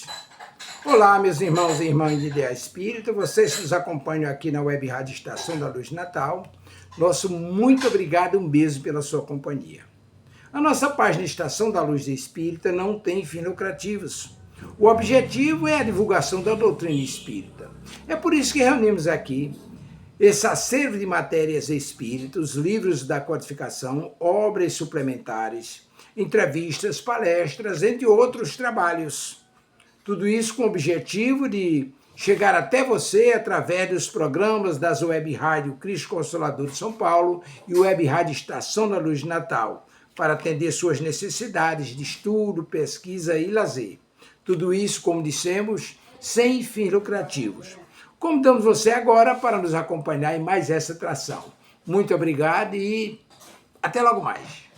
luz. Olá, meus irmãos e irmãs de Ideia Espírita, vocês que nos acompanham aqui na Web Rádio Estação da Luz Natal, nosso muito obrigado e um beijo pela sua companhia. A nossa página Estação da Luz Espírita não tem fins lucrativos. O objetivo é a divulgação da doutrina espírita. É por isso que reunimos aqui esse acervo de matérias espíritas, livros da codificação, obras suplementares, entrevistas, palestras, entre outros trabalhos. Tudo isso com o objetivo de chegar até você através dos programas das Web Rádio Cristo Consolador de São Paulo e Web Rádio Estação da Luz de Natal, para atender suas necessidades de estudo, pesquisa e lazer. Tudo isso, como dissemos, sem fins lucrativos. Convidamos você agora para nos acompanhar em mais essa atração. Muito obrigado e até logo mais.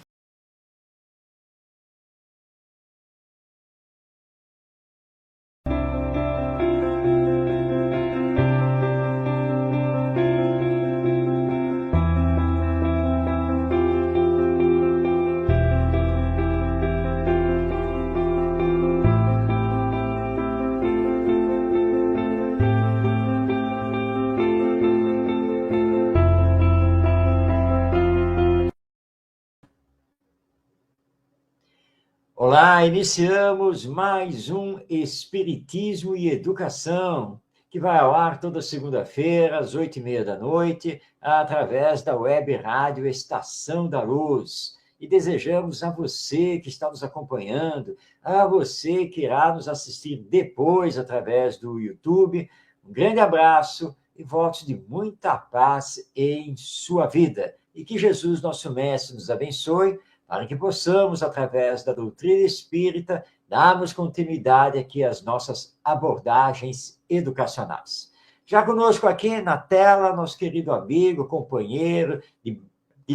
Olá, iniciamos mais um Espiritismo e Educação, que vai ao ar toda segunda-feira, às 8h30 da noite, através da Web Rádio Estação da Luz. E desejamos a você que está nos acompanhando, a você que irá nos assistir depois através do YouTube, um grande abraço e votos de muita paz em sua vida. E que Jesus, nosso Mestre, nos abençoe, para que possamos, através da doutrina espírita, darmos continuidade aqui às nossas abordagens educacionais. Já conosco aqui na tela, nosso querido amigo, companheiro de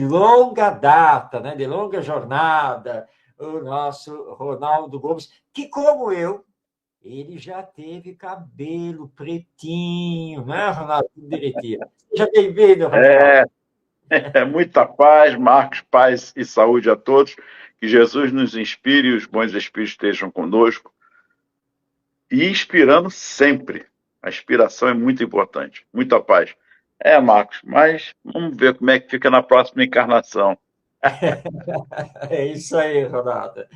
longa data, né, de longa jornada, o nosso Ronaldo Gomes, que, como eu, ele já teve cabelo pretinho, né, Ronaldo? Direitinho. Seja bem-vindo, Ronaldo. Muita paz, Marcos, paz e saúde a todos. Que Jesus nos inspire e os bons espíritos estejam conosco. E inspirando sempre. A inspiração é muito importante. Muita paz. Marcos, mas vamos ver como é que fica na próxima encarnação. É isso aí, Ronaldo.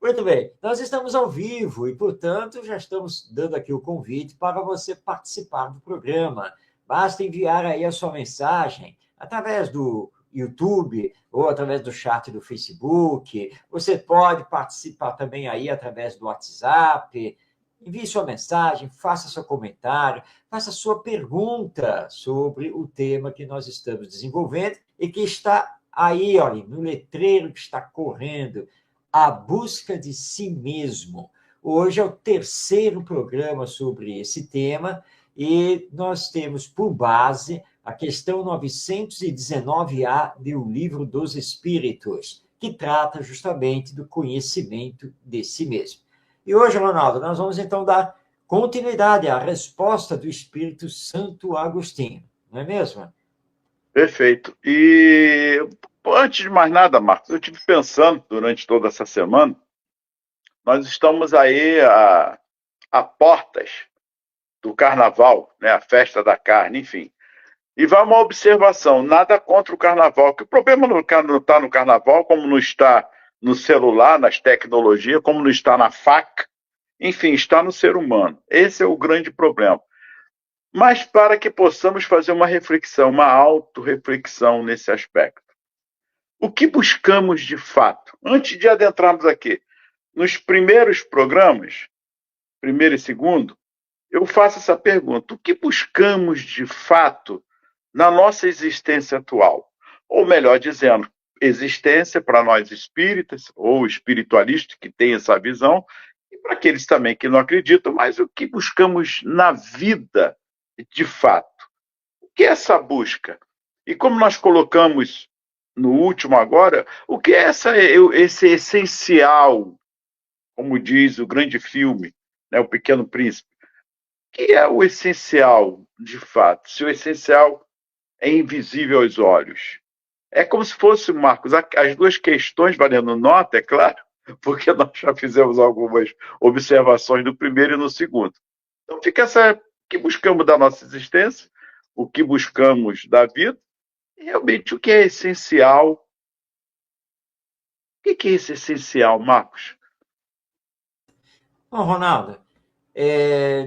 Muito bem, nós estamos ao vivo e, portanto, já estamos dando aqui o convite para você participar do programa. Basta enviar aí a sua mensagem através do YouTube ou através do chat do Facebook. Você pode participar também aí através do WhatsApp. Envie sua mensagem, faça seu comentário, faça sua pergunta sobre o tema que nós estamos desenvolvendo e que está aí, olha, no letreiro que está correndo, a busca de si mesmo. Hoje é o terceiro programa sobre esse tema e nós temos por base a questão 919A do Livro dos Espíritos, que trata justamente do conhecimento de si mesmo. E hoje, Ronaldo, nós vamos então dar continuidade à resposta do Espírito Santo Agostinho, não é mesmo? Perfeito. E antes de mais nada, Marcos, eu estive pensando durante toda essa semana, nós estamos aí a portas do carnaval, né, a festa da carne, enfim. E vai uma observação, nada contra o carnaval, que o problema não está no carnaval, como não está no celular, nas tecnologias, como não está na faca, enfim, está no ser humano. Esse é o grande problema. Mas para que possamos fazer uma reflexão, uma autorreflexão nesse aspecto. O que buscamos de fato? Antes de adentrarmos aqui, nos primeiros programas, primeiro e segundo, eu faço essa pergunta: o que buscamos de fato na nossa existência atual? Ou melhor dizendo, existência para nós espíritas ou espiritualistas que têm essa visão, e para aqueles também que não acreditam, mas o que buscamos na vida de fato? O que é essa busca? E como nós colocamos no último agora, o que é esse essencial, como diz o grande filme, né, O Pequeno Príncipe? O que é o essencial de fato? Se o essencial é invisível aos olhos. É como se fosse, Marcos, as duas questões, valendo nota, é claro, porque nós já fizemos algumas observações no primeiro e no segundo. Então fica essa, o que buscamos da nossa existência, o que buscamos da vida, e realmente o que é essencial. O que é esse essencial, Marcos? Bom, Ronaldo,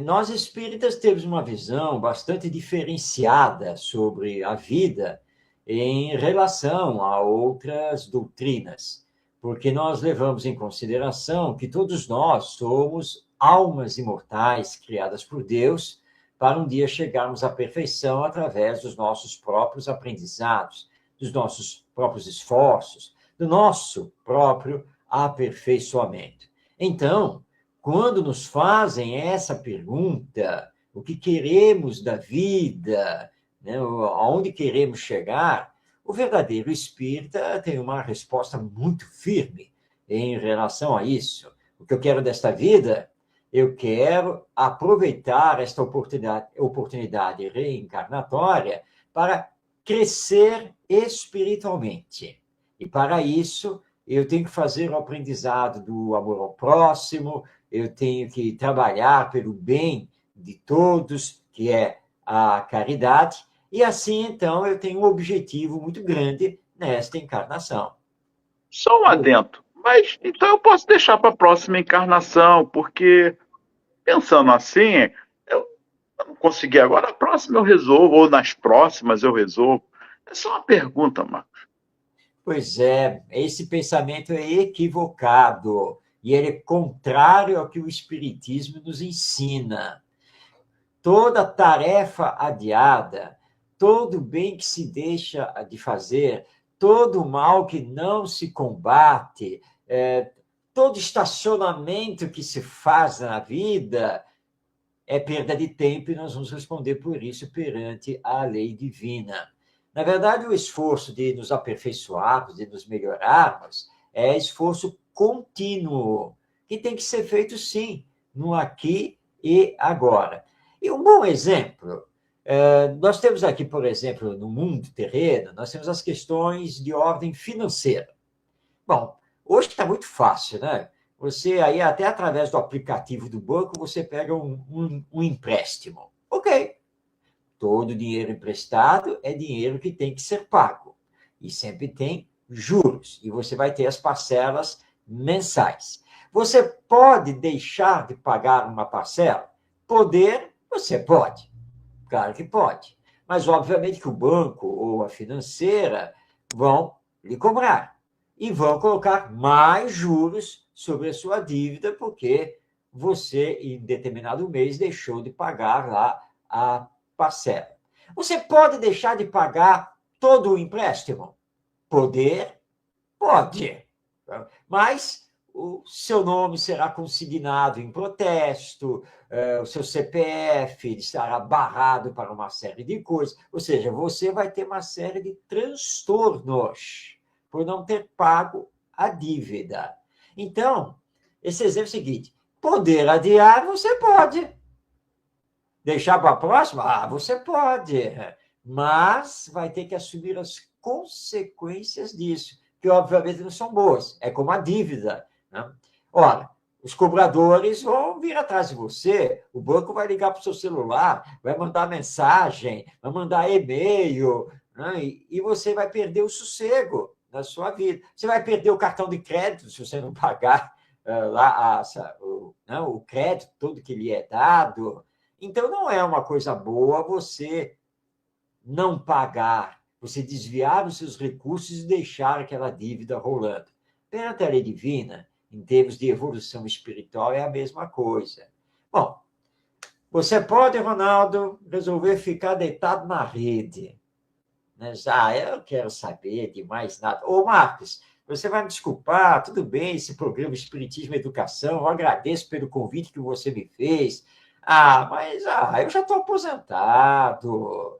nós espíritas temos uma visão bastante diferenciada sobre a vida em relação a outras doutrinas, porque nós levamos em consideração que todos nós somos almas imortais criadas por Deus para um dia chegarmos à perfeição através dos nossos próprios aprendizados, dos nossos próprios esforços, do nosso próprio aperfeiçoamento. Então, quando nos fazem essa pergunta, o que queremos da vida, né, aonde queremos chegar, o verdadeiro espírita tem uma resposta muito firme em relação a isso. O que eu quero desta vida? Eu quero aproveitar esta oportunidade reencarnatória para crescer espiritualmente. E para isso, eu tenho que fazer o aprendizado do amor ao próximo, eu tenho que trabalhar pelo bem de todos, que é a caridade, e assim, então, eu tenho um objetivo muito grande nesta encarnação. Só um adendo. Mas então eu posso deixar para a próxima encarnação, porque pensando assim, eu não consegui agora, a próxima eu resolvo, ou nas próximas eu resolvo. É só uma pergunta, Marcos. Pois é, esse pensamento é equivocado e ele é contrário ao que o Espiritismo nos ensina. Toda tarefa adiada, todo bem que se deixa de fazer, todo mal que não se combate, todo estacionamento que se faz na vida é perda de tempo e nós vamos responder por isso perante a lei divina. Na verdade, o esforço de nos aperfeiçoarmos, de nos melhorarmos, é esforço contínuo, que tem que ser feito, sim, no aqui e agora. E um bom exemplo, nós temos aqui, por exemplo, no mundo terreno, nós temos as questões de ordem financeira. Bom, hoje está muito fácil, né? Você aí, até através do aplicativo do banco, você pega um empréstimo. Ok. Todo dinheiro emprestado é dinheiro que tem que ser pago. E sempre tem juros. E você vai ter as parcelas mensais. Você pode deixar de pagar uma parcela? Poder, você pode. Claro que pode. Mas, obviamente, que o banco ou a financeira vão lhe cobrar. E vão colocar mais juros sobre a sua dívida, porque você, em determinado mês, deixou de pagar lá a parcela. Você pode deixar de pagar todo o empréstimo? Poder? Pode. Mas o seu nome será consignado em protesto, o seu CPF estará barrado para uma série de coisas. Ou seja, você vai ter uma série de transtornos por não ter pago a dívida. Então, esse exemplo é o seguinte: poder adiar, você pode. Deixar para a próxima? Ah, você pode. Mas vai ter que assumir as consequências disso, que obviamente não são boas. É como a dívida. Né? Ora, os cobradores vão vir atrás de você, o banco vai ligar para o seu celular, vai mandar mensagem, vai mandar e-mail, né? E você vai perder o sossego na sua vida. Você vai perder o cartão de crédito se você não pagar lá o crédito todo que lhe é dado. Então, não é uma coisa boa você não pagar, você desviar os seus recursos e deixar aquela dívida rolando. Perante a lei divina, em termos de evolução espiritual, é a mesma coisa. Bom, você pode, Ronaldo, resolver ficar deitado na rede. Eu quero saber de mais nada. Ô, Marcos, você vai me desculpar, tudo bem, esse programa Espiritismo e Educação, eu agradeço pelo convite que você me fez. Eu já estou aposentado.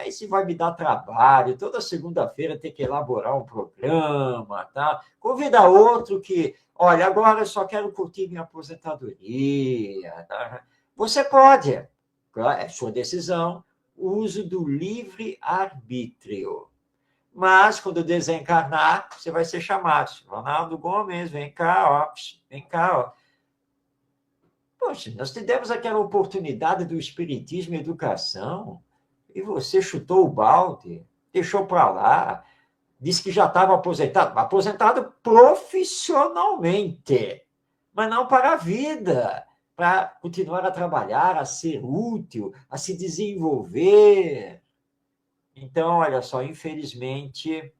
Isso vai me dar trabalho. Toda segunda-feira ter que elaborar um programa, tá? Convida outro que, olha, agora eu só quero curtir minha aposentadoria. Tá? Você pode, é sua decisão, uso do livre-arbítrio. Mas, quando desencarnar, você vai ser chamado. Ronaldo Gomes, vem cá, ó. Vem cá, ó. Poxa, nós tivemos aquela oportunidade do espiritismo e educação, e você chutou o balde, deixou para lá, disse que já estava aposentado profissionalmente, mas não para a vida, para continuar a trabalhar, a ser útil, a se desenvolver. Então, olha só, infelizmente,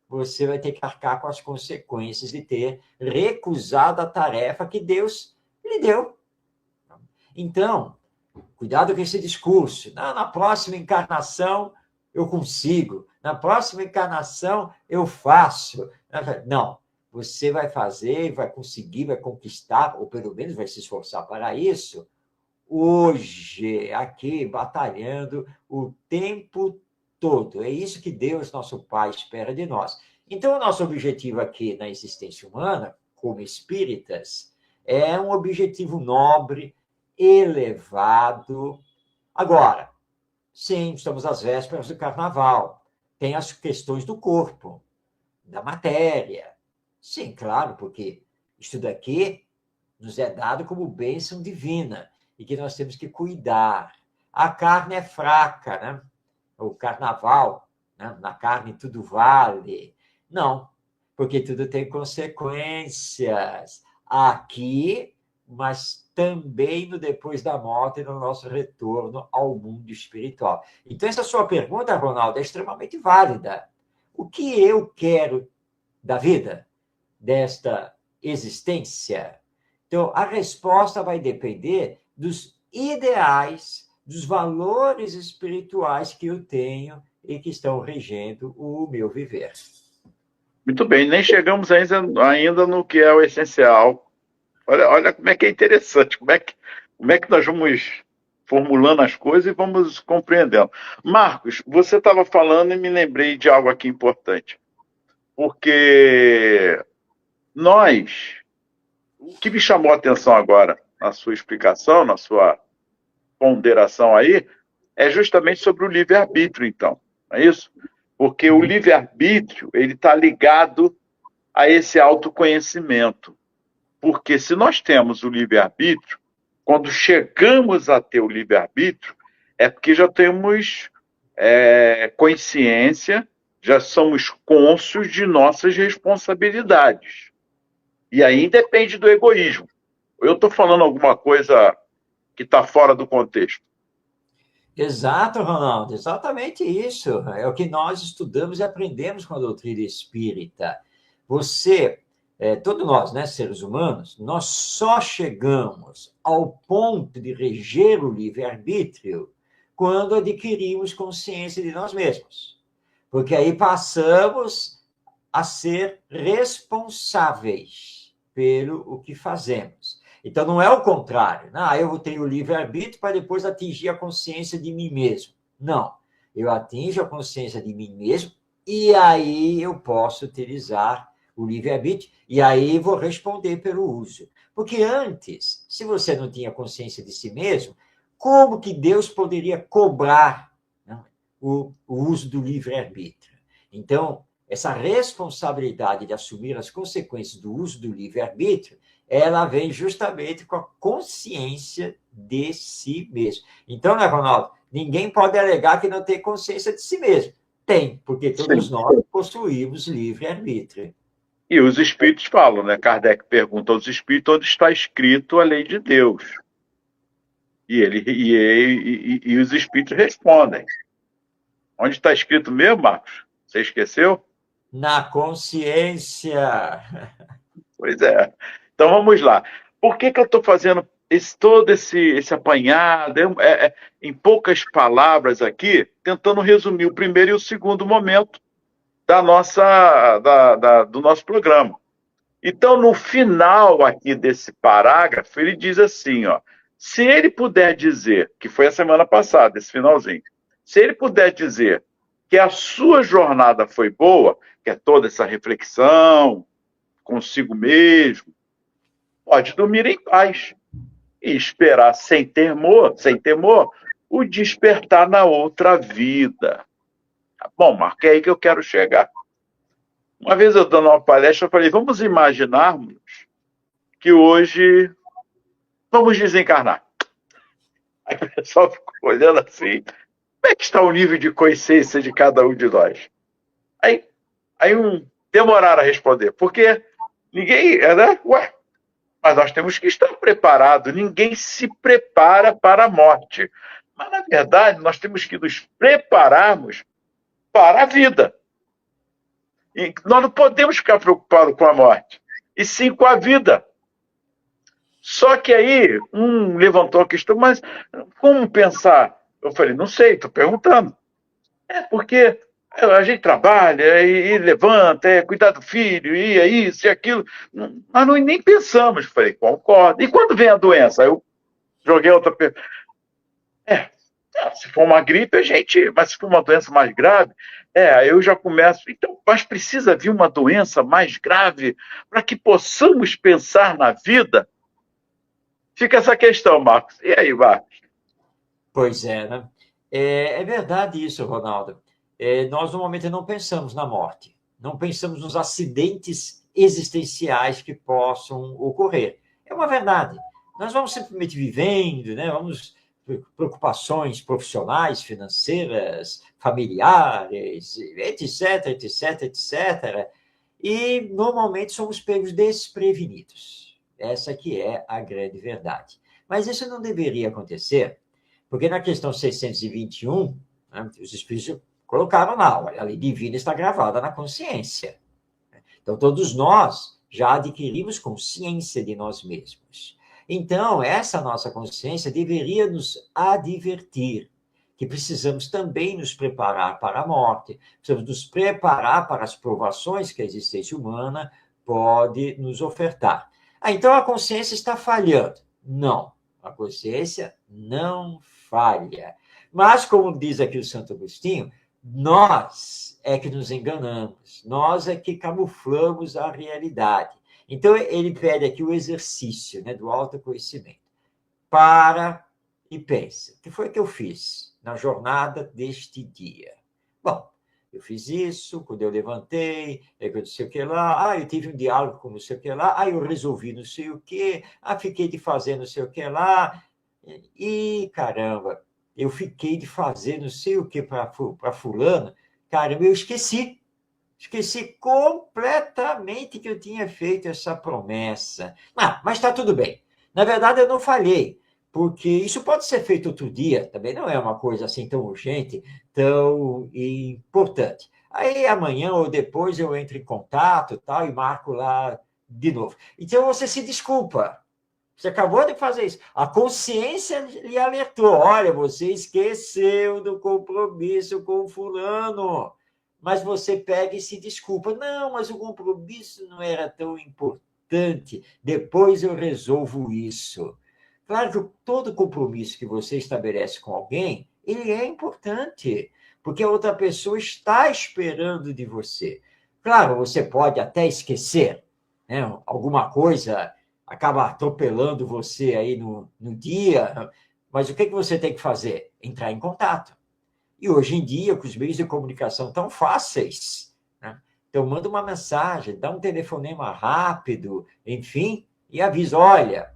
você vai ter que arcar com as consequências de ter recusado a tarefa que Deus lhe deu. Então, cuidado com esse discurso. Na próxima encarnação eu consigo, na próxima encarnação eu faço. Não, você vai fazer, vai conseguir, vai conquistar, ou pelo menos vai se esforçar para isso, hoje, aqui, batalhando o tempo todo. É isso que Deus, nosso Pai, espera de nós. Então, o nosso objetivo aqui na existência humana, como espíritas, é um objetivo nobre, elevado. Agora, sim, estamos às vésperas do carnaval. Tem as questões do corpo, da matéria. Sim, claro, porque isso daqui nos é dado como bênção divina e que nós temos que cuidar. A carne é fraca, né? O carnaval, né? Na carne tudo vale. Não, porque tudo tem consequências aqui, mas também no depois da morte e no nosso retorno ao mundo espiritual. Então, essa sua pergunta, Ronaldo, é extremamente válida. O que eu quero da vida, desta existência? Então, a resposta vai depender dos ideais, dos valores espirituais que eu tenho e que estão regendo o meu viver. Muito bem, nem chegamos ainda no que é o essencial. Olha como é que é interessante, como é que nós vamos formulando as coisas e vamos compreendendo. Marcos, você estava falando e me lembrei de algo aqui importante. Porque o que me chamou a atenção agora na sua explicação, na sua ponderação aí, é justamente sobre o livre-arbítrio, então. Não é isso? Porque o livre-arbítrio, ele está ligado a esse autoconhecimento. Porque se nós temos o livre-arbítrio, quando chegamos a ter o livre-arbítrio, é porque já temos consciência, já somos cônscios de nossas responsabilidades. E aí depende do egoísmo. Eu estou falando alguma coisa que está fora do contexto. Exato, Ronaldo, exatamente isso. É o que nós estudamos e aprendemos com a doutrina espírita. Todos nós, né, seres humanos, nós só chegamos ao ponto de reger o livre-arbítrio quando adquirimos consciência de nós mesmos. Porque aí passamos a ser responsáveis pelo o que fazemos. Então, não é o contrário. Eu vou ter o livre-arbítrio para depois atingir a consciência de mim mesmo. Não. Eu atinjo a consciência de mim mesmo e aí eu posso utilizar o livre-arbítrio e aí vou responder pelo uso. Porque antes, se você não tinha consciência de si mesmo, como que Deus poderia cobrar, né, o uso do livre-arbítrio? Então, essa responsabilidade de assumir as consequências do uso do livre-arbítrio, ela vem justamente com a consciência de si mesmo. Então, né, Ronaldo, ninguém pode alegar que não tem consciência de si mesmo. Tem, porque todos nós possuímos livre-arbítrio. E os espíritos falam, né? Kardec pergunta aos espíritos onde está escrito a lei de Deus. E os espíritos respondem. Onde está escrito mesmo, Marcos? Você esqueceu? Na consciência. Pois é. Então vamos lá. Por que eu estou fazendo todo esse apanhado, em poucas palavras aqui, tentando resumir o primeiro e o segundo momento do nosso programa. Então, no final aqui desse parágrafo, ele diz assim, ó, se ele puder dizer, que foi a semana passada, esse finalzinho, se ele puder dizer que a sua jornada foi boa, que é toda essa reflexão consigo mesmo, pode dormir em paz e esperar sem temor, o despertar na outra vida. Bom, Marco, é aí que eu quero chegar. Uma vez eu dando uma palestra, eu falei, vamos imaginarmos que hoje vamos desencarnar. Aí o pessoal ficou olhando assim, como é que está o nível de consciência de cada um de nós? Aí demoraram a responder, porque ninguém, né? Ué, mas nós temos que estar preparados, ninguém se prepara para a morte. Mas, na verdade, nós temos que nos prepararmos para a vida. E nós não podemos ficar preocupados com a morte, e sim com a vida. Só que aí, levantou a questão, mas como pensar? Eu falei, não sei, estou perguntando. Porque a gente trabalha e levanta, cuidar do filho, e é isso e aquilo. Nós nem pensamos. Falei, concordo. E quando vem a doença? Eu joguei outra pergunta. Se for uma gripe, mas se for uma doença mais grave, aí eu já começo. Então, mas precisa vir uma doença mais grave para que possamos pensar na vida? Fica essa questão, Marcos. E aí, Marcos? Pois é, né? É verdade isso, Ronaldo. Nós normalmente não pensamos na morte, não pensamos nos acidentes existenciais que possam ocorrer. É uma verdade. Nós vamos simplesmente vivendo, né? Vamos preocupações profissionais, financeiras, familiares, etc, etc, etc. E normalmente somos pegos desprevenidos. Essa que é a grande verdade. Mas isso não deveria acontecer, porque na questão 621, né, os espíritos colocaram lá, olha, a lei divina está gravada na consciência. Então, todos nós já adquirimos consciência de nós mesmos. Então, essa nossa consciência deveria nos advertir que precisamos também nos preparar para a morte, precisamos nos preparar para as provações que a existência humana pode nos ofertar. Então a consciência está falhando. Não, a consciência não falha. Mas, como diz aqui o Santo Agostinho, nós é que nos enganamos, nós é que camuflamos a realidade. Então, ele pede aqui o exercício, né, do autoconhecimento. Para e pensa, o que foi que eu fiz na jornada deste dia? Bom, eu fiz isso, quando eu levantei, eu não sei o que lá, eu tive um diálogo com não sei o que lá, eu resolvi não sei o que, fiquei de fazer não sei o que lá, e caramba, eu fiquei de fazer não sei o que para fulano, caramba, eu esqueci completamente que eu tinha feito essa promessa. Mas está tudo bem. Na verdade, eu não falhei, porque isso pode ser feito outro dia, também não é uma coisa assim tão urgente, tão importante. Aí amanhã ou depois eu entro em contato tal, e marco lá de novo. Então você se desculpa. Você acabou de fazer isso. A consciência lhe alertou. Olha, você esqueceu do compromisso com o fulano. Mas você pega e se desculpa. Não, mas o compromisso não era tão importante. Depois eu resolvo isso. Claro que todo compromisso que você estabelece com alguém, ele é importante, porque a outra pessoa está esperando de você. Claro, você pode até esquecer, né? Alguma coisa acaba atropelando você aí no dia, mas o que você tem que fazer? Entrar em contato. E hoje em dia, com os meios de comunicação tão fáceis, né? Então manda uma mensagem, dá um telefonema rápido, enfim, e avisa, olha,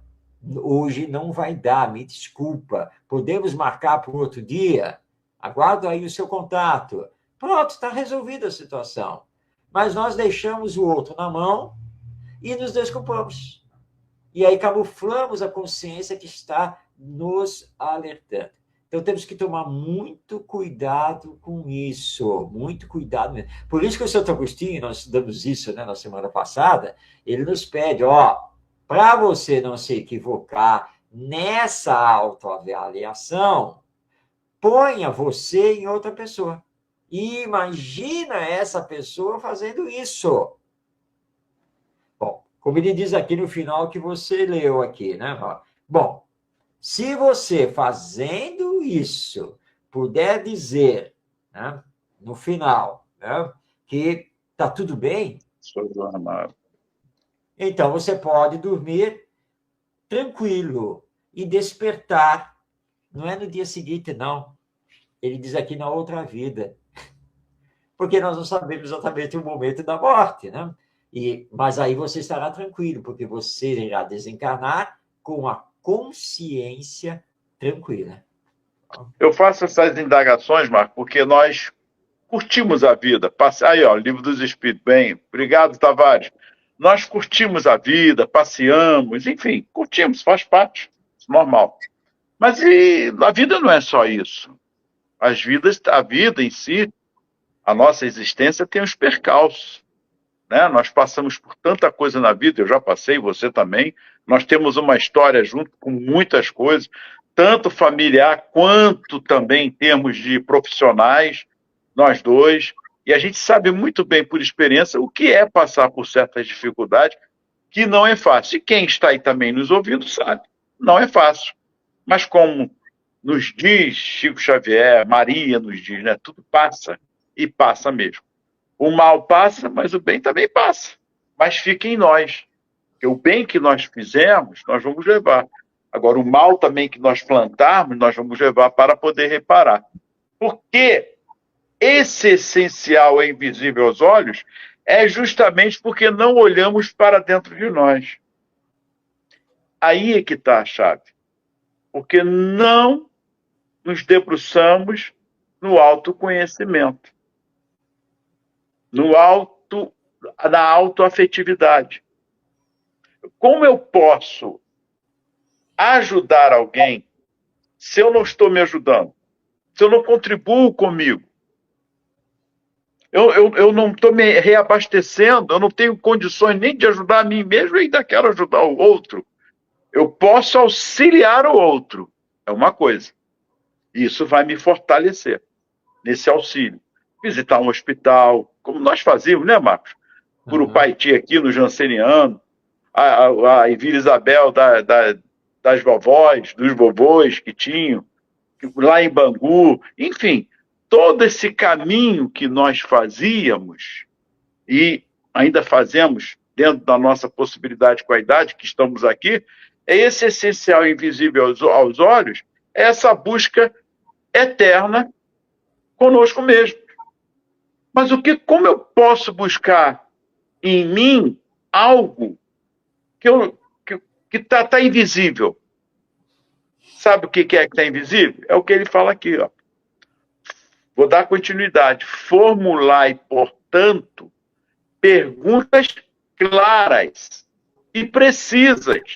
hoje não vai dar, me desculpa, podemos marcar para outro dia? Aguardo aí o seu contato. Pronto, está resolvida a situação. Mas nós deixamos o outro na mão e nos desculpamos. E aí camuflamos a consciência que está nos alertando. Então, temos que tomar muito cuidado com isso, muito cuidado mesmo. Por isso que o Santo Agostinho, nós estudamos isso, né, na semana passada, ele nos pede, para você não se equivocar nessa autoavaliação, ponha você em outra pessoa. E imagina essa pessoa fazendo isso. Bom, como ele diz aqui no final que você leu aqui, né? Bom, se você fazendo isso puder dizer, né, no final, né, que está tudo bem, então você pode dormir tranquilo e despertar. Não é no dia seguinte, não. Ele diz aqui na outra vida. porque nós não sabemos exatamente o momento da morte, né? Mas aí você estará tranquilo, porque você irá desencarnar com a consciência tranquila. Eu faço essas indagações, Marco, porque nós curtimos a vida. Aí, ó, Livro dos Espíritos. Bem, obrigado, Tavares. Nós curtimos a vida, passeamos, enfim, curtimos, faz parte, normal. Mas a vida não é só isso. A vida em si, a nossa existência tem os percalços, né? Nós passamos por tanta coisa na vida, eu já passei, você também. Nós temos uma história junto com muitas coisas, tanto familiar quanto também em termos de profissionais, nós dois. E a gente sabe muito bem por experiência o que é passar por certas dificuldades, que não é fácil. E quem está aí também nos ouvindo sabe, não é fácil. Mas como nos diz Chico Xavier, Maria nos diz, né? Tudo passa, e passa mesmo. O mal passa, mas o bem também passa. Mas fica em nós. Porque o bem que nós fizemos, nós vamos levar. Agora, o mal também que nós plantarmos, nós vamos levar para poder reparar. Porque esse essencial é invisível aos olhos é justamente porque não olhamos para dentro de nós. Aí é que está a chave. Porque não nos debruçamos no autoconhecimento, na autoafetividade. Como eu posso ajudar alguém se eu não estou me ajudando? Se eu não contribuo comigo? Eu não estou me reabastecendo, eu não tenho condições nem de ajudar a mim mesmo e ainda quero ajudar o outro. Eu posso auxiliar o outro, é uma coisa. Isso vai me fortalecer nesse auxílio. Visitar um hospital, como nós fazíamos, né, Marcos? Por Upaiti aqui no Janseniano, a Vila Isabel das vovós, dos vovôs que tinham, lá em Bangu, enfim, todo esse caminho que nós fazíamos e ainda fazemos dentro da nossa possibilidade com a idade que estamos aqui, é esse essencial invisível aos olhos, é essa busca eterna conosco mesmo. Mas como eu posso buscar em mim algo que está invisível? Sabe o que é que está invisível? É o que ele fala aqui, ó. Vou dar continuidade. Formulai, portanto, perguntas claras e precisas,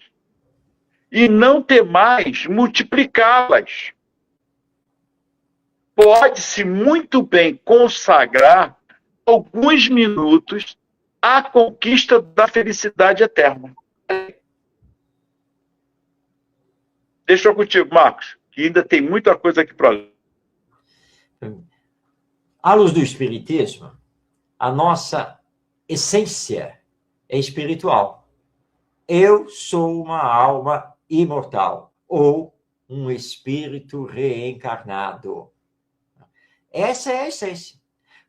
e não temais multiplicá-las. Pode-se muito bem consagrar alguns minutos à conquista da felicidade eterna. Deixa eu contigo, Marcos, que ainda tem muita coisa aqui para ler. À luz do Espiritismo, a nossa essência é espiritual. Eu sou uma alma imortal, ou um espírito reencarnado. Essa é a essência.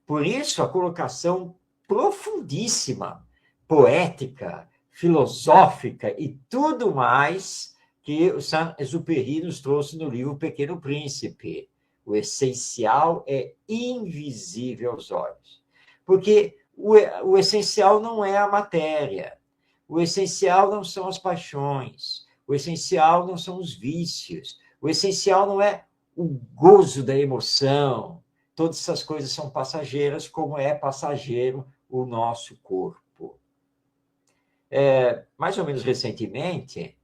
Por isso, a colocação profundíssima, poética, filosófica e tudo mais que o Saint-Exupéry nos trouxe no livro Pequeno Príncipe. O essencial é invisível aos olhos. Porque o essencial não é a matéria. O essencial não são as paixões. O essencial não são os vícios. O essencial não é o gozo da emoção. Todas essas coisas são passageiras, como é passageiro o nosso corpo. Mais ou menos recentemente,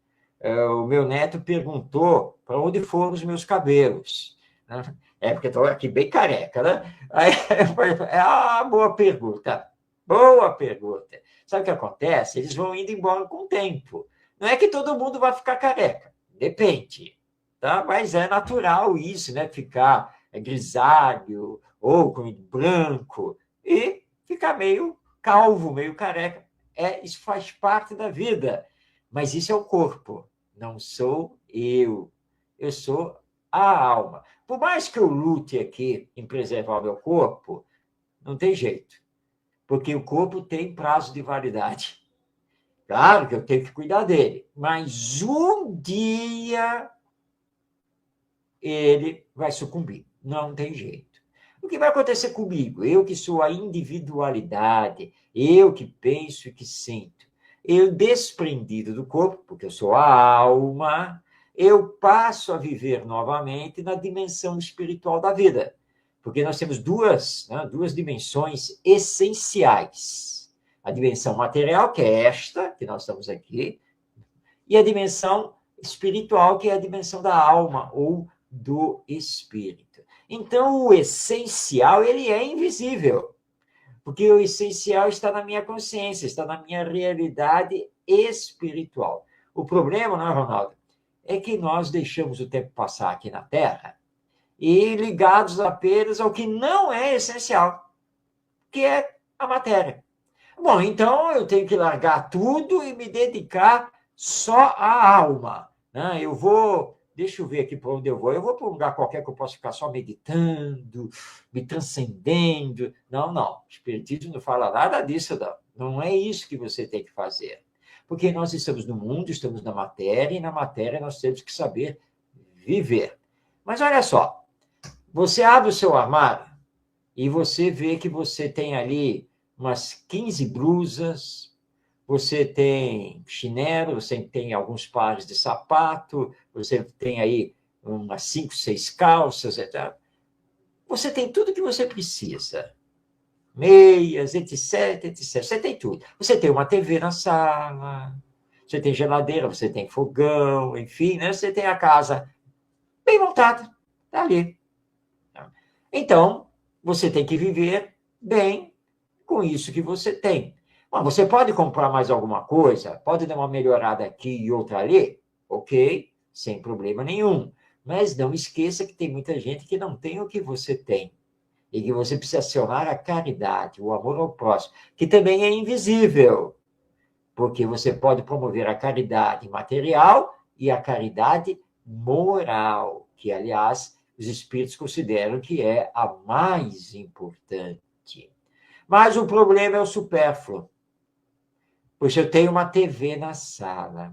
o meu neto perguntou para onde foram os meus cabelos. Porque estou aqui bem careca, né? Aí eu falei, boa pergunta. Boa pergunta. Sabe o que acontece? Eles vão indo embora com o tempo. Não é que todo mundo vai ficar careca. Depende. Tá? Mas é natural isso, né? Ficar grisalho ou com branco e ficar meio calvo, meio careca. Isso faz parte da vida. Mas isso é o corpo. Não sou eu. Eu sou a alma. Por mais que eu lute aqui em preservar o meu corpo, não tem jeito. Porque o corpo tem prazo de validade. Claro que eu tenho que cuidar dele. Mas um dia ele vai sucumbir. Não tem jeito. O que vai acontecer comigo? Eu que sou a individualidade, eu que penso e que sinto. Eu desprendido do corpo, porque eu sou a alma, eu passo a viver novamente na dimensão espiritual da vida. Porque nós temos duas dimensões essenciais. A dimensão material, que é esta, que nós estamos aqui, e a dimensão espiritual, que é a dimensão da alma ou do espírito. Então, o essencial, ele é invisível, porque o essencial está na minha consciência, está na minha realidade espiritual. O problema, não é, Ronaldo? É que nós deixamos o tempo passar aqui na Terra e ligados apenas ao que não é essencial, que é a matéria. Bom, então eu tenho que largar tudo e me dedicar só à alma. Né? Deixa eu ver aqui para onde eu vou para um lugar qualquer que eu possa ficar só meditando, me transcendendo. Não. O Espiritismo não fala nada disso, não. Não é isso que você tem que fazer. Porque nós estamos no mundo, estamos na matéria, e na matéria nós temos que saber viver. Mas olha só, você abre o seu armário e você vê que você tem ali umas 15 blusas, você tem chinelo, você tem alguns pares de sapato, você tem aí umas 5, 6 calças, etc. Você tem tudo que você precisa. Meias, etc, etc. Você tem tudo. Você tem uma TV na sala, você tem geladeira, você tem fogão, enfim, né? Você tem a casa bem montada, tá ali. Então, você tem que viver bem com isso que você tem. Bom, você pode comprar mais alguma coisa, pode dar uma melhorada aqui e outra ali, ok, sem problema nenhum. Mas não esqueça que tem muita gente que não tem o que você tem. E que você precisa acionar a caridade, o amor ao próximo, que também é invisível. Porque você pode promover a caridade material e a caridade moral, que, aliás, os espíritos consideram que é a mais importante. Mas o problema é o supérfluo. Pois eu tenho uma TV na sala.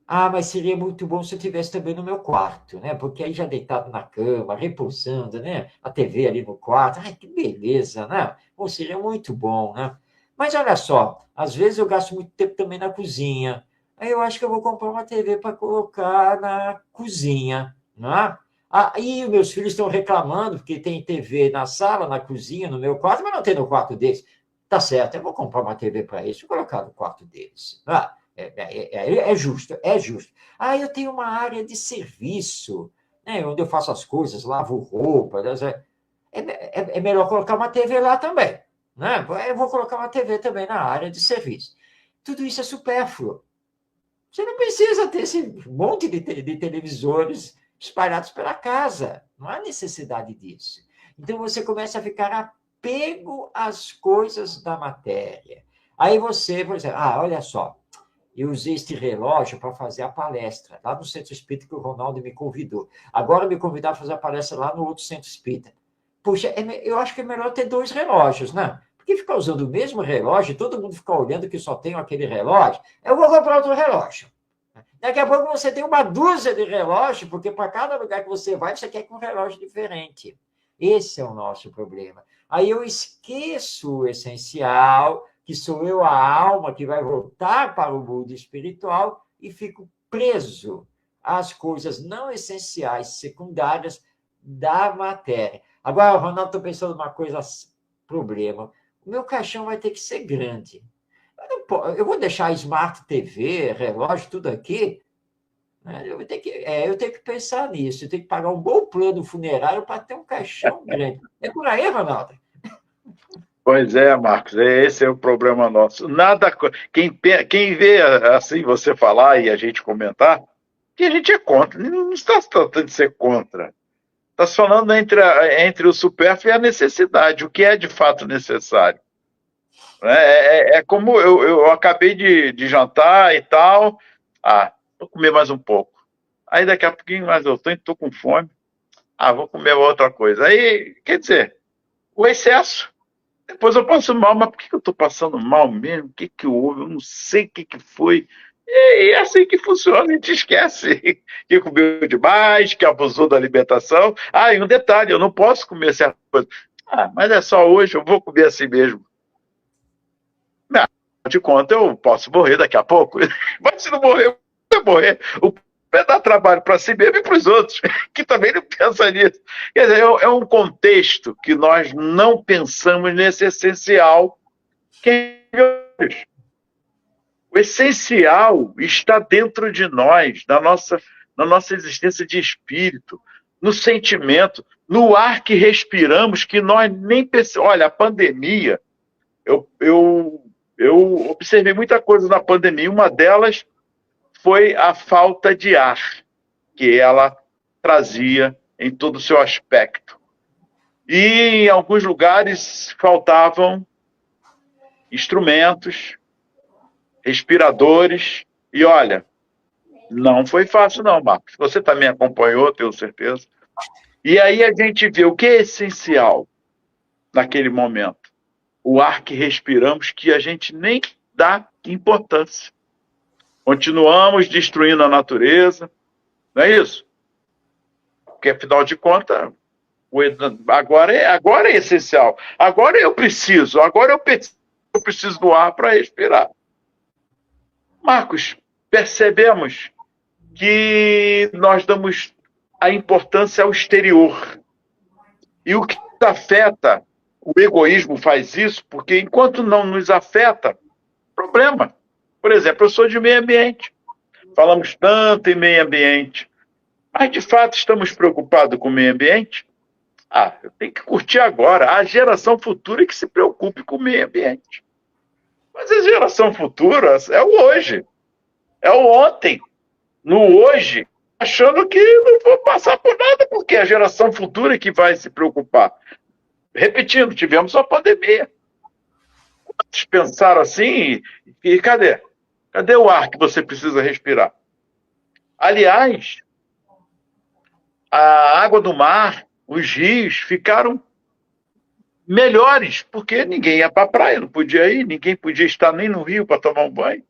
Mas seria muito bom se eu tivesse também no meu quarto, né? Porque aí já deitado na cama, repousando, né? A TV ali no quarto. Ai, que beleza, né? Ou seria muito bom, né? Mas olha só, às vezes eu gasto muito tempo também na cozinha. Aí eu acho que eu vou comprar uma TV para colocar na cozinha, né? Aí meus filhos estão reclamando porque tem TV na sala, na cozinha, no meu quarto, mas não tem no quarto deles. Tá certo, eu vou comprar uma TV para eles e colocar no quarto deles. É justo, é justo. Eu tenho uma área de serviço, né, onde eu faço as coisas, lavo roupa. É melhor colocar uma TV lá também. Né? Eu vou colocar uma TV também na área de serviço. Tudo isso é supérfluo. Você não precisa ter esse monte de televisores espalhados pela casa. Não há necessidade disso. Então, você começa a ficar apego às coisas da matéria. Aí você, por exemplo, olha só, eu usei este relógio para fazer a palestra lá no Centro Espírita que o Ronaldo me convidou. Agora me convidaram para fazer a palestra lá no outro Centro Espírita. Puxa, eu acho que é melhor ter 2 relógios, né? Porque ficar usando o mesmo relógio, todo mundo ficar olhando que só tem aquele relógio, eu vou comprar outro relógio. Daqui a pouco você tem uma dúzia de relógios, porque para cada lugar que você vai, você quer com um relógio diferente. Esse é o nosso problema. Aí eu esqueço o essencial, que sou eu a alma que vai voltar para o mundo espiritual e fico preso às coisas não essenciais, secundárias da matéria. Agora, Ronaldo, estou pensando numa coisa, problema. O meu caixão vai ter que ser grande. Eu vou deixar Smart TV, relógio, tudo aqui. Eu tenho que pensar nisso. Eu tenho que pagar um bom plano funerário para ter um caixão grande. É por aí, Ronaldo? Pois é, Marcos, esse é o problema nosso. Nada, quem vê assim você falar e a gente comentar, que a gente é contra. Não está se tratando de ser contra. Está se falando entre o supérfluo e a necessidade, o que é de fato necessário. É como eu acabei de jantar e tal. Vou comer mais um pouco. Aí daqui a pouquinho mais eu estou com fome. Vou comer outra coisa. Aí, quer dizer, o excesso. Depois eu passo mal, mas por que eu estou passando mal mesmo? O que houve? Eu não sei o que foi. E é assim que funciona, a gente esquece que comeu demais, que abusou da alimentação. Ah, e um detalhe, eu não posso comer certa coisa. Ah, mas é só hoje, eu vou comer assim mesmo. Não, de conta, eu posso morrer daqui a pouco. Mas se não morrer, eu vou morrer. O é dar trabalho para si mesmo e para os outros, que também não pensam nisso. Quer dizer, é um contexto que nós não pensamos nesse essencial, que é o essencial está dentro de nós, na nossa existência de espírito, no sentimento, no ar que respiramos, que nós nem pensamos. Olha, a pandemia, eu observei muita coisa na pandemia. Uma delas foi a falta de ar que ela trazia em todo o seu aspecto. E em alguns lugares faltavam instrumentos, respiradores, e olha, não foi fácil não, Marcos. Você também acompanhou, tenho certeza. E aí a gente vê o que é essencial naquele momento. O ar que respiramos, que a gente nem dá importância. Continuamos destruindo a natureza, não é isso? Porque, afinal de contas, agora é essencial. Agora eu preciso do ar para respirar. Marcos, percebemos que nós damos a importância ao exterior. E o que afeta, o egoísmo faz isso, porque enquanto não nos afeta, problema. Por exemplo, eu sou de meio ambiente. Falamos tanto em meio ambiente. Mas, de fato, estamos preocupados com o meio ambiente? Ah, eu tenho que curtir agora. A geração futura é que se preocupe com o meio ambiente. Mas a geração futura é o hoje. É o ontem. No hoje, achando que não vou passar por nada, porque a geração futura é que vai se preocupar. Repetindo, tivemos uma pandemia. Quantos pensaram assim? E cadê? Cadê o ar que você precisa respirar? Aliás, a água do mar, os rios ficaram melhores, porque ninguém ia para a praia, não podia ir, ninguém podia estar nem no rio para tomar um banho.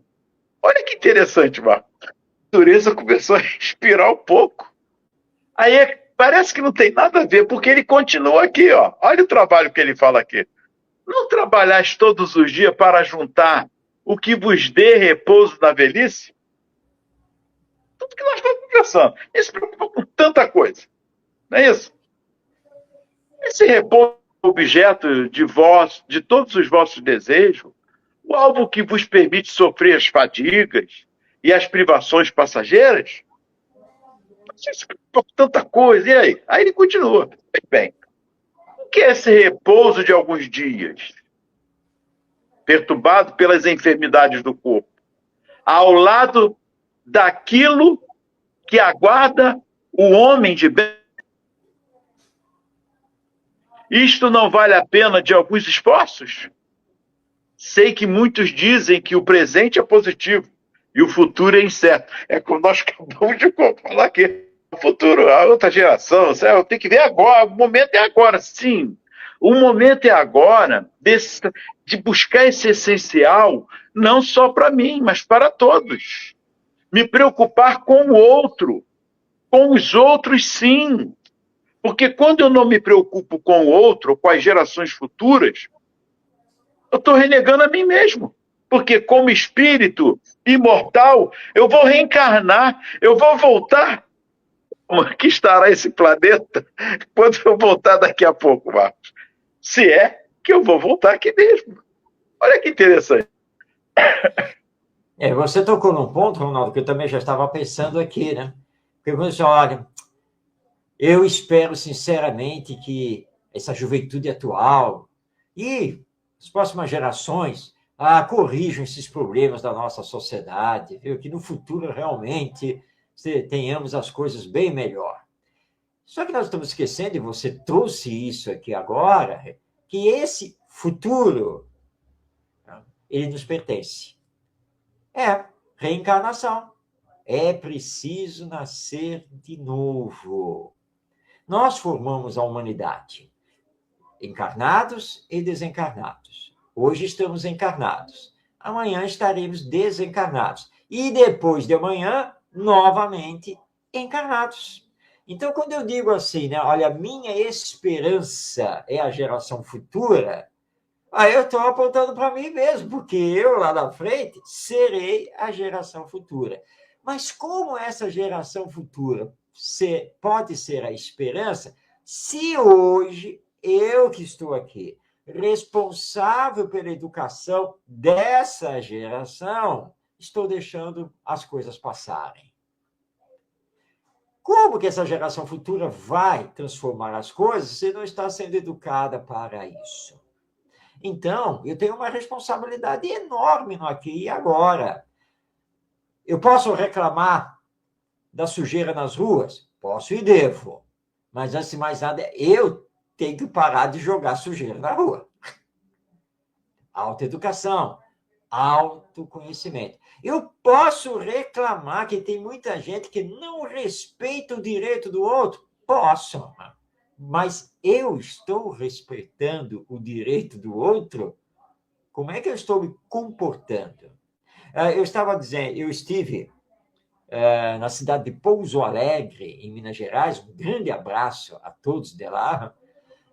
Olha que interessante, Marco. A natureza começou a respirar um pouco. Aí parece que não tem nada a ver, porque ele continua aqui, ó. Olha o trabalho que ele fala aqui. Não trabalhais todos os dias para juntar o que vos dê repouso na velhice? Tudo que nós estamos conversando. Ele se preocupa com tanta coisa. Não é isso? Esse repouso é objeto de todos os vossos desejos, o alvo que vos permite sofrer as fadigas e as privações passageiras? Você se preocupa com tanta coisa. E aí? Aí ele continua. Bem, o que é esse repouso de alguns dias? Perturbado pelas enfermidades do corpo, ao lado daquilo que aguarda o homem de bem. Isto não vale a pena de alguns esforços? Sei que muitos dizem que o presente é positivo e o futuro é incerto. É como nós acabamos de falar aqui. O futuro, a outra geração, tem que ver agora. O momento é agora, sim. O momento é agora de buscar esse essencial, não só para mim, mas para todos. Me preocupar com o outro. Com os outros, sim. Porque quando eu não me preocupo com o outro, ou com as gerações futuras, eu estou renegando a mim mesmo. Porque como espírito imortal, eu vou reencarnar, eu vou voltar. Como que estará esse planeta quando eu voltar daqui a pouco, Marcos? Se é que eu vou voltar aqui mesmo. Olha que interessante. Você tocou num ponto, Ronaldo, que eu também já estava pensando aqui, né? Porque você olha, eu espero sinceramente que essa juventude atual e as próximas gerações corrijam esses problemas da nossa sociedade, viu? Que no futuro realmente tenhamos as coisas bem melhor. Só que nós estamos esquecendo, e você trouxe isso aqui agora, que esse futuro, ele nos pertence. Reencarnação. É preciso nascer de novo. Nós formamos a humanidade, encarnados e desencarnados. Hoje estamos encarnados. Amanhã estaremos desencarnados. e depois de amanhã, novamente encarnados. Então, quando eu digo assim, né, olha, minha esperança é a geração futura, aí eu estou apontando para mim mesmo, porque eu, lá na frente, serei a geração futura. Mas como essa geração futura pode ser a esperança, se hoje eu que estou aqui, responsável pela educação dessa geração, estou deixando as coisas passarem? Como que essa geração futura vai transformar as coisas se não está sendo educada para isso? Então, eu tenho uma responsabilidade enorme no aqui e agora. Eu posso reclamar da sujeira nas ruas? Posso e devo. Mas, antes de mais nada, eu tenho que parar de jogar sujeira na rua. Autoeducação, autoconhecimento. Eu posso reclamar que tem muita gente que não respeita o direito do outro? Posso. Mas eu estou respeitando o direito do outro? Como é que eu estou me comportando? Eu estava dizendo, eu estive na cidade de Pouso Alegre, em Minas Gerais, um grande abraço a todos de lá,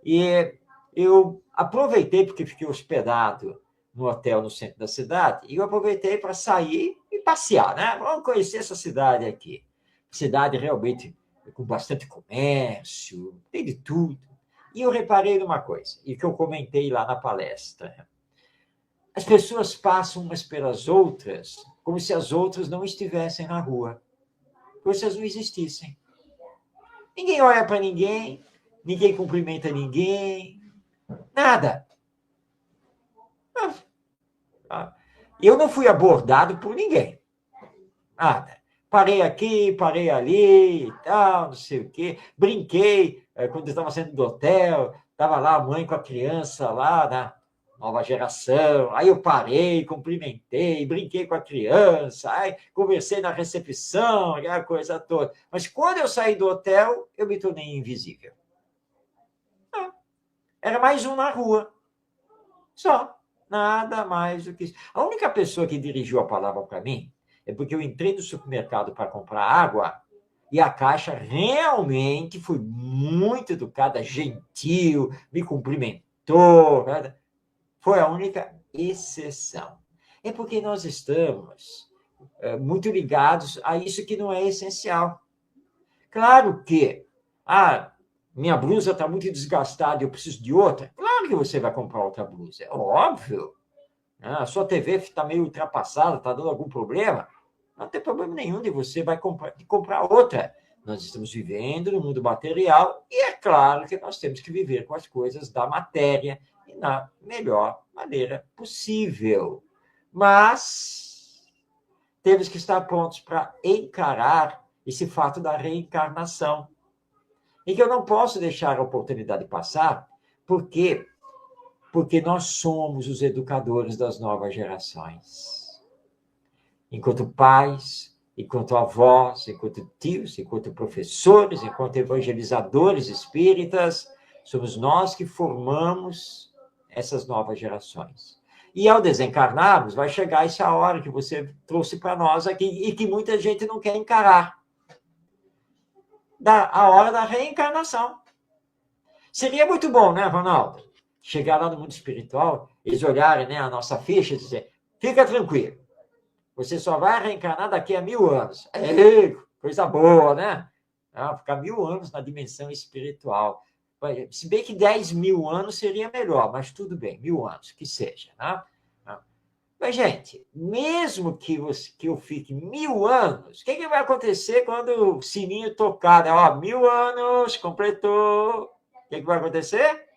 e eu aproveitei, porque fiquei hospedado no hotel no centro da cidade, e eu aproveitei para sair e passear, né? Vamos conhecer essa cidade aqui. Cidade realmente com bastante comércio, tem de tudo. E eu reparei numa coisa, e que eu comentei lá na palestra. As pessoas passam umas pelas outras como se as outras não estivessem na rua, como se elas não existissem. Ninguém olha para ninguém, ninguém cumprimenta ninguém, nada. Eu não fui abordado por ninguém, nada. Parei aqui, parei ali e tal, não sei o quê. Brinquei quando eu estava saindo do hotel, estava lá a mãe com a criança lá, né? Nova geração. Aí eu parei, cumprimentei, brinquei com a criança, aí conversei na recepção, aquela coisa toda. Mas quando eu saí do hotel, eu me tornei invisível. Era mais um na rua. Só. Nada mais do que isso. A única pessoa que dirigiu a palavra para mim é porque eu entrei no supermercado para comprar água e a caixa realmente foi muito educada, gentil, me cumprimentou. Né? Foi a única exceção. É porque nós estamos muito ligados a isso que não é essencial. Claro que, minha blusa está muito desgastada e eu preciso de outra. Claro que você vai comprar outra blusa, é óbvio. A sua TV está meio ultrapassada, está dando algum problema. Não tem problema nenhum de você vai comprar outra. Nós estamos vivendo no mundo material e é claro que nós temos que viver com as coisas da matéria e na melhor maneira possível. Mas temos que estar prontos para encarar esse fato da reencarnação. E que eu não posso deixar a oportunidade passar, porque nós somos os educadores das novas gerações. Enquanto pais, enquanto avós, enquanto tios, enquanto professores, enquanto evangelizadores espíritas, somos nós que formamos essas novas gerações. E ao desencarnarmos, vai chegar essa hora que você trouxe para nós aqui e que muita gente não quer encarar. A hora da reencarnação. Seria muito bom, né, Ronaldo? Chegar lá no mundo espiritual, eles olharem, né, a nossa ficha e dizer, fica tranquilo, você só vai reencarnar daqui a 1000 anos. Coisa boa, né? Ficar 1000 anos na dimensão espiritual. Se bem que 10.000 anos seria melhor, mas tudo bem, 1000 anos, que seja. Né? Mas, gente, mesmo que eu fique 1000 anos, o que vai acontecer quando o sininho tocar? Né? 1000 anos, completou. O que vai acontecer?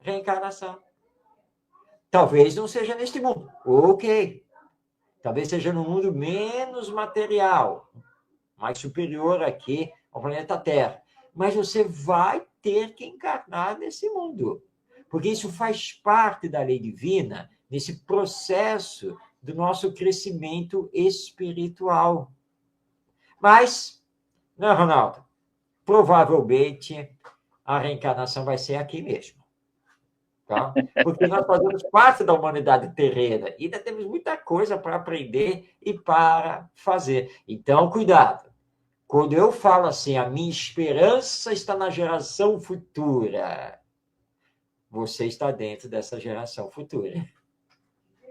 Reencarnação. Talvez não seja neste mundo. Ok. Talvez seja no mundo menos material, mais superior aqui ao planeta Terra. Mas você vai ter que encarnar nesse mundo. Porque isso faz parte da lei divina, nesse processo do nosso crescimento espiritual. Mas, né, Ronaldo? Provavelmente a reencarnação vai ser aqui mesmo. tá? Porque nós fazemos parte da humanidade terrena e ainda temos muita coisa para aprender e para fazer. Então, cuidado. Quando eu falo assim, a minha esperança está na geração futura, você está dentro dessa geração futura.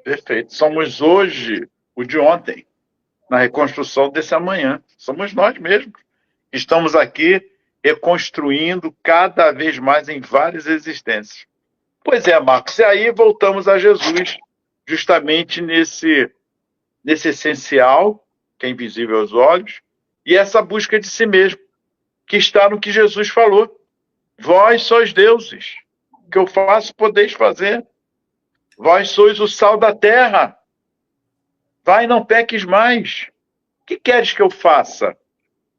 Perfeito. Somos hoje o de ontem, na reconstrução desse amanhã. Somos nós mesmos. Estamos aqui reconstruindo cada vez mais em várias existências. Pois é, Marcos, e aí voltamos a Jesus, justamente nesse essencial, que é invisível aos olhos, e essa busca de si mesmo, que está no que Jesus falou. Vós sois deuses, o que eu faço podeis fazer. Vós sois o sal da terra. Vai, não peques mais. O que queres que eu faça?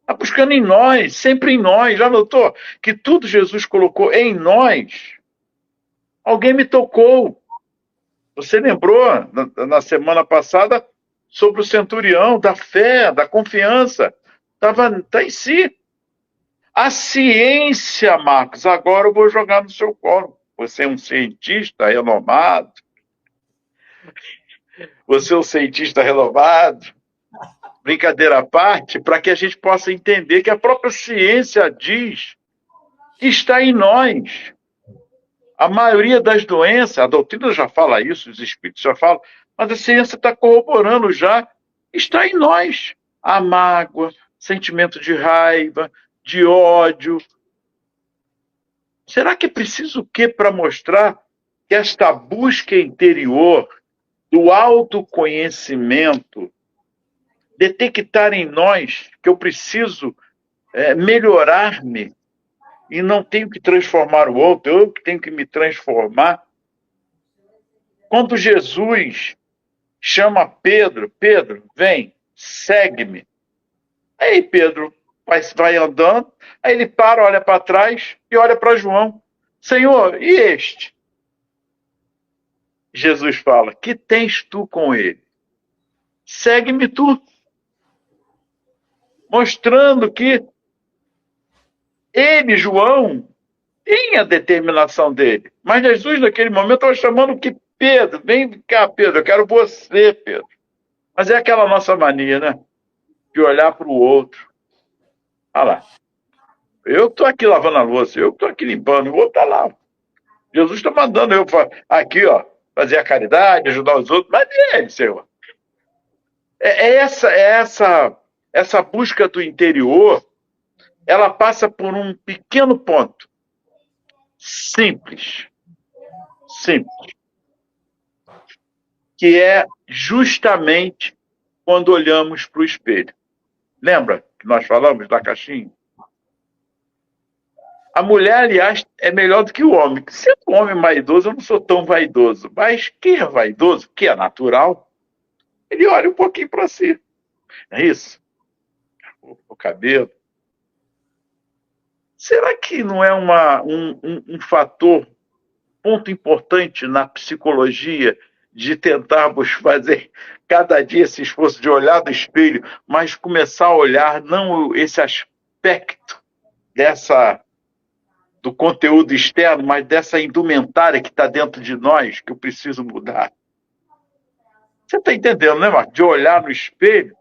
Está buscando em nós, sempre em nós. Já notou que tudo Jesus colocou em nós? Alguém me tocou. Você lembrou na semana passada sobre o centurião, da fé, da confiança. Está em si. A ciência, Marcos, agora eu vou jogar no seu colo. Você é um cientista renomado. Você é um cientista renomado. Brincadeira à parte, para que a gente possa entender que a própria ciência diz que está em nós. A maioria das doenças, a doutrina já fala isso, os espíritos já falam, mas a ciência está corroborando já, está em nós. A mágoa, sentimento de raiva, de ódio. Será que é preciso o quê para mostrar que esta busca interior do autoconhecimento, detectar em nós que eu preciso melhorar-me e não tenho que transformar o outro, eu que tenho que me transformar? Quando Jesus chama Pedro, Pedro, vem, segue-me. Aí Pedro vai andando, aí ele para, olha para trás e olha para João. Senhor, e este? Jesus fala, que tens tu com ele? Segue-me tu. Mostrando que ele, João, tem a determinação dele. Mas Jesus, naquele momento, estava chamando que Pedro, vem cá, Pedro, eu quero você, Pedro. Mas é aquela nossa mania, né? De olhar para o outro. Olha lá. Eu estou aqui lavando a louça, eu estou aqui limpando, o outro está lá. Jesus está mandando eu aqui, ó, fazer a caridade, ajudar os outros, mas e ele, Senhor? Essa busca do interior, ela passa por um pequeno ponto. Simples. Que é justamente quando olhamos para o espelho. Lembra que nós falamos da caixinha? A mulher, aliás, é melhor do que o homem. Sendo um homem vaidoso, eu não sou tão vaidoso. Mas quem é vaidoso, que é natural, ele olha um pouquinho para si. É isso? O cabelo. Será que não é um fator, ponto importante na psicologia de tentarmos fazer cada dia esse esforço de olhar no espelho, mas começar a olhar não esse aspecto do conteúdo externo, mas dessa indumentária que está dentro de nós, que eu preciso mudar? Você está entendendo, né, Marcos? De olhar no espelho,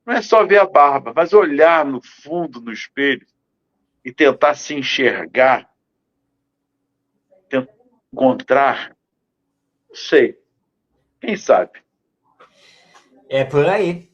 não é só ver a barba, mas olhar no fundo no espelho e tentar se enxergar, tentar encontrar, não sei, quem sabe? É por aí.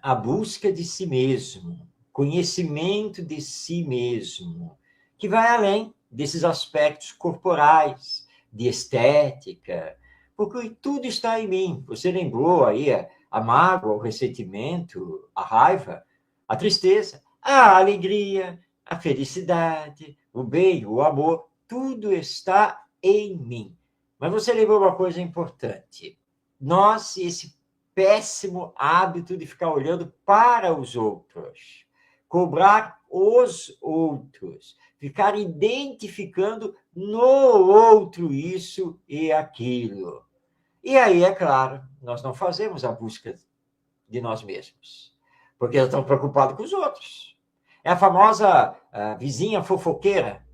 A busca de si mesmo, conhecimento de si mesmo, que vai além desses aspectos corporais, de estética, porque tudo está em mim. Você lembrou aí a mágoa, o ressentimento, a raiva, a tristeza, a alegria, a felicidade, o bem, o amor, tudo está em mim. Mas você lembrou uma coisa importante. Nós, esse péssimo hábito de ficar olhando para os outros, cobrar os outros, ficar identificando no outro isso e aquilo. E aí, é claro, nós não fazemos a busca de nós mesmos, porque nós estamos preocupados com os outros. É a famosa vizinha fofoqueira.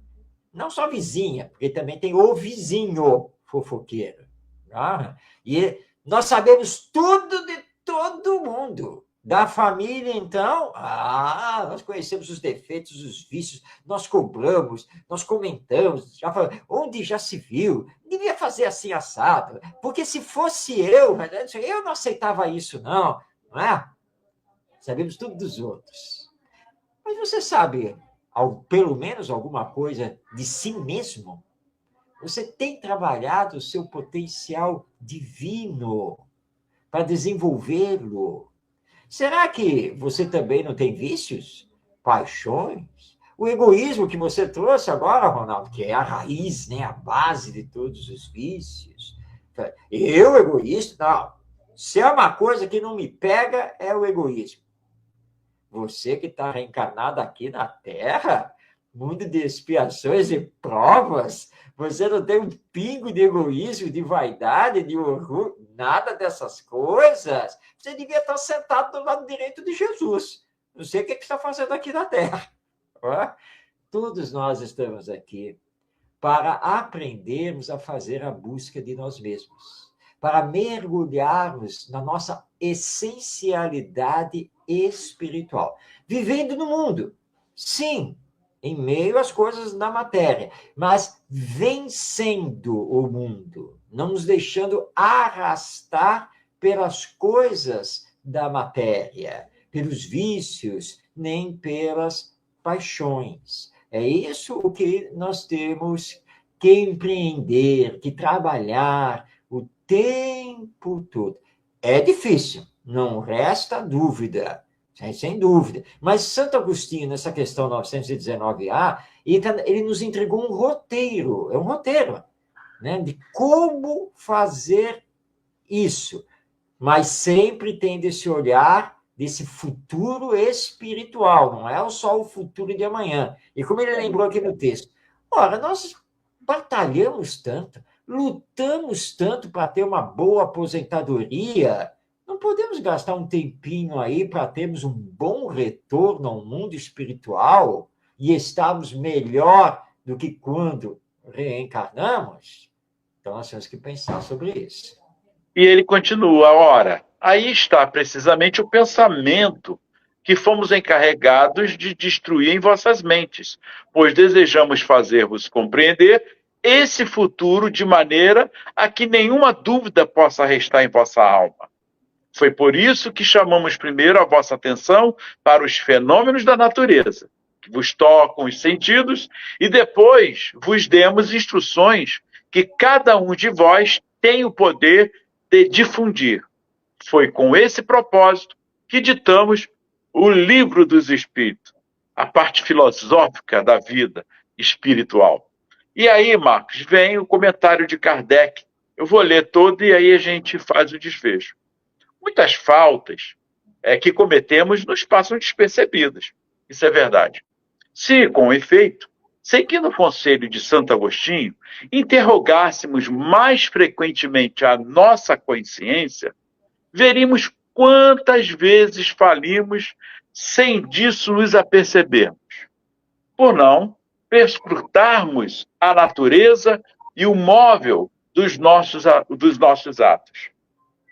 Não só vizinha, porque também tem o vizinho fofoqueiro. Tá? E nós sabemos tudo de todo mundo. Da família, então, nós conhecemos os defeitos, os vícios, nós cobramos, nós comentamos, onde já se viu, devia fazer assim assado, porque se fosse eu não aceitava isso, não é? Sabemos tudo dos outros. Mas você sabe, pelo menos alguma coisa de si mesmo? Você tem trabalhado o seu potencial divino para desenvolvê-lo? Será que você também não tem vícios? Paixões? O egoísmo que você trouxe agora, Ronaldo, que é a raiz, né, a base de todos os vícios. Eu, egoísta? Não. Se é uma coisa que não me pega, é o egoísmo. Você que está reencarnado aqui na Terra, mundo de expiações e provas, você não tem um pingo de egoísmo, de vaidade, de orgulho, nada dessas coisas. Você devia estar sentado do lado direito de Jesus. Não sei o que está fazendo aqui na Terra. Todos nós estamos aqui para aprendermos a fazer a busca de nós mesmos, para mergulharmos na nossa essencialidade espiritual, vivendo no mundo, sim, em meio às coisas da matéria, mas vencendo o mundo, não nos deixando arrastar pelas coisas da matéria, pelos vícios, nem pelas paixões. É isso o que nós temos que empreender, que trabalhar o tempo todo. É difícil, não resta dúvida, sem dúvida. Mas Santo Agostinho, nessa questão 919A, ele nos entregou um roteiro, é um roteiro, né, de como fazer isso, mas sempre tendo esse olhar desse futuro espiritual, não é só o futuro de amanhã. E como ele lembrou aqui no texto, ora, nós batalhamos tanto, lutamos tanto para ter uma boa aposentadoria, não podemos gastar um tempinho aí para termos um bom retorno ao mundo espiritual e estarmos melhor do que quando reencarnamos? Então, nós temos que pensar sobre isso. E ele continua, ora, aí está precisamente o pensamento que fomos encarregados de destruir em vossas mentes, pois desejamos fazer-vos compreender esse futuro de maneira a que nenhuma dúvida possa restar em vossa alma. Foi por isso que chamamos primeiro a vossa atenção para os fenômenos da natureza, que vos tocam os sentidos, e depois vos demos instruções que cada um de vós tem o poder de difundir. Foi com esse propósito que ditamos o Livro dos Espíritos, a parte filosófica da vida espiritual. E aí, Marcos, vem o comentário de Kardec. Eu vou ler todo e aí a gente faz o desfecho. Muitas faltas que cometemos nos passam despercebidas. Isso é verdade. Se, com efeito, seguindo o conselho de Santo Agostinho, interrogássemos mais frequentemente a nossa consciência, veríamos quantas vezes falimos sem disso nos apercebermos, por não perscrutarmos a natureza e o móvel dos nossos atos.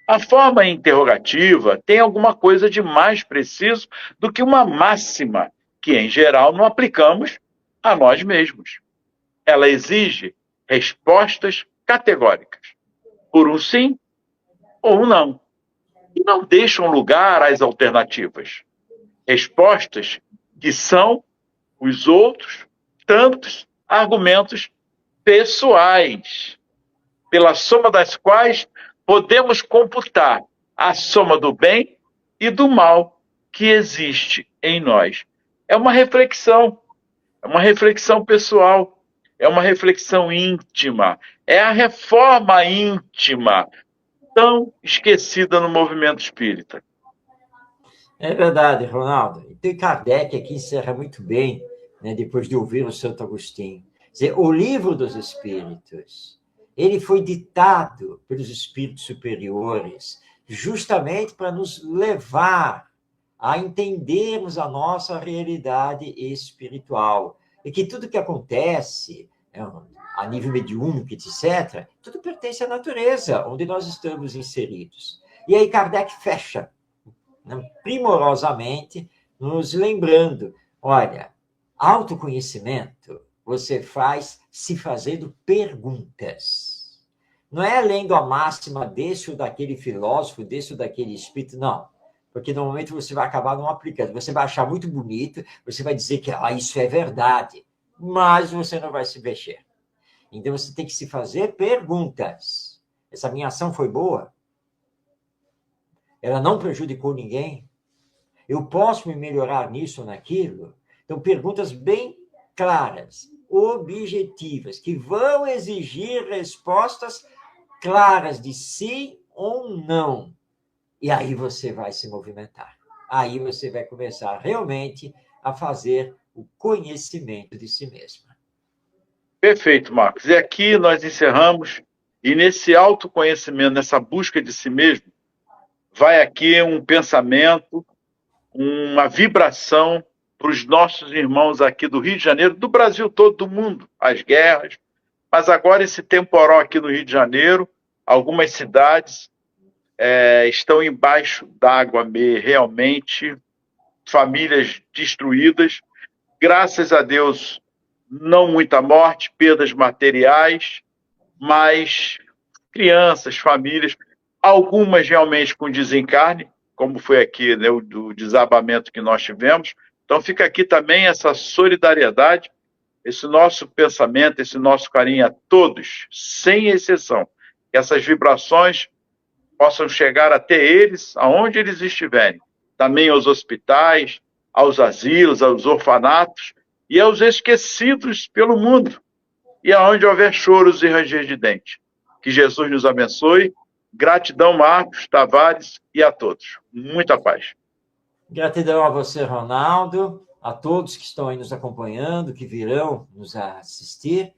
A forma interrogativa tem alguma coisa de mais preciso do que uma máxima que, em geral, não aplicamos a nós mesmos. Ela exige respostas categóricas, por um sim ou um não, e não deixam lugar às alternativas. Respostas que são os outros tantos argumentos pessoais, pela soma das quais podemos computar a soma do bem e do mal que existe em nós. É uma reflexão pessoal, é uma reflexão íntima, é a reforma íntima, tão esquecida no movimento espírita. É verdade, Ronaldo. E Kardec aqui encerra muito bem, né, depois de ouvir o Santo Agostinho. Quer dizer, o Livro dos Espíritos, ele foi ditado pelos espíritos superiores justamente para nos levar a entendermos a nossa realidade espiritual. E que tudo que acontece, a nível mediúnico, etc., tudo pertence à natureza, onde nós estamos inseridos. E aí Kardec fecha, né, primorosamente, nos lembrando, olha, autoconhecimento você faz se fazendo perguntas. Não é lendo a máxima desse ou daquele filósofo, desse ou daquele espírito, não. Porque normalmente você vai acabar não aplicando. Você vai achar muito bonito, você vai dizer que isso é verdade, mas você não vai se mexer. Então você tem que se fazer perguntas. Essa minha ação foi boa? Ela não prejudicou ninguém? Eu posso me melhorar nisso ou naquilo? Então, perguntas bem claras, objetivas, que vão exigir respostas claras de sim ou não. E aí você vai se movimentar. Aí você vai começar realmente a fazer o conhecimento de si mesmo. Perfeito, Marcos. E aqui nós encerramos, e nesse autoconhecimento, nessa busca de si mesmo, vai aqui um pensamento, uma vibração para os nossos irmãos aqui do Rio de Janeiro, do Brasil todo, do mundo, as guerras, mas agora esse temporal aqui no Rio de Janeiro, algumas cidades estão embaixo d'água realmente, famílias destruídas, graças a Deus, não muita morte, perdas materiais, mas crianças, famílias, algumas realmente com desencarne, como foi aqui, né, o desabamento que nós tivemos. Então fica aqui também essa solidariedade, esse nosso pensamento, esse nosso carinho a todos, sem exceção. Que essas vibrações possam chegar até eles, aonde eles estiverem. Também aos hospitais, aos asilos, aos orfanatos e aos esquecidos pelo mundo. E aonde houver choros e ranger de dente. Que Jesus nos abençoe. Gratidão, Marcos, Tavares e a todos. Muita paz. Gratidão a você, Ronaldo, a todos que estão aí nos acompanhando, que virão nos assistir.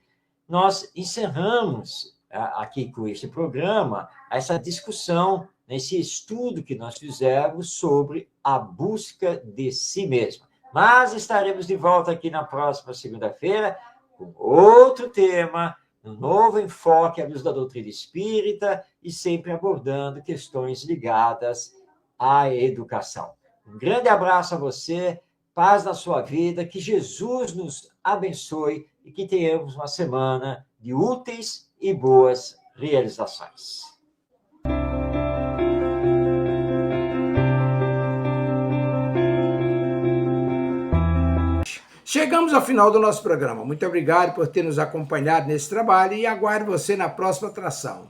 Nós encerramos aqui com este programa essa discussão, esse estudo que nós fizemos sobre a busca de si mesmo. Mas estaremos de volta aqui na próxima segunda-feira com outro tema, um novo enfoque à luz da doutrina espírita e sempre abordando questões ligadas à educação. Um grande abraço a você, paz na sua vida, que Jesus nos abençoe e que tenhamos uma semana de úteis e boas realizações. Chegamos ao final do nosso programa. Muito obrigado por ter nos acompanhado nesse trabalho e aguardo você na próxima atração.